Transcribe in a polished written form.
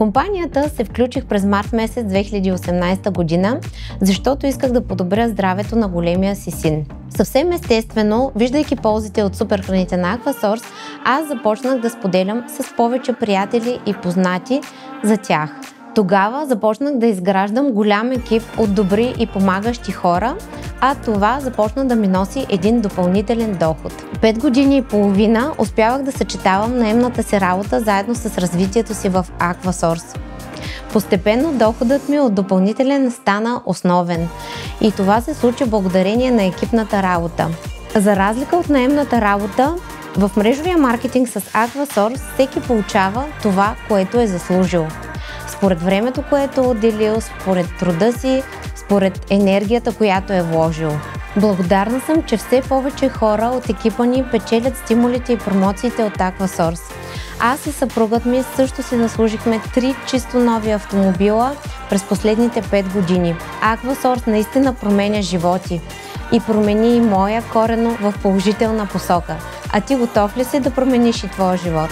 компанията се включих през март месец 2018 година, защото исках да подобря здравето на големия си син. Съвсем естествено, виждайки ползите от суперхраните на Aquasource, аз започнах да споделям с повече приятели и познати за тях. Тогава започнах да изграждам голям екип от добри и помагащи хора, а това започна да ми носи един допълнителен доход. 5 години и половина успявах да съчетавам наемната си работа заедно с развитието си в Aquasource. Постепенно доходът ми от допълнителен стана основен и това се случи благодарение на екипната работа. За разлика от наемната работа, в мрежовия маркетинг с Aquasource всеки получава това, което е заслужил. Според времето, което е отделил, според труда си, според енергията, която е вложил. Благодарна съм, че все повече хора от екипа ни печелят стимулите и промоциите от Aquasource. Аз и съпругът ми също си заслужихме 3 чисто нови автомобила през последните 5 години. Aquasource наистина променя животи и промени и моя коренно в положителна посока. А ти готов ли си да промениш и твоя живот?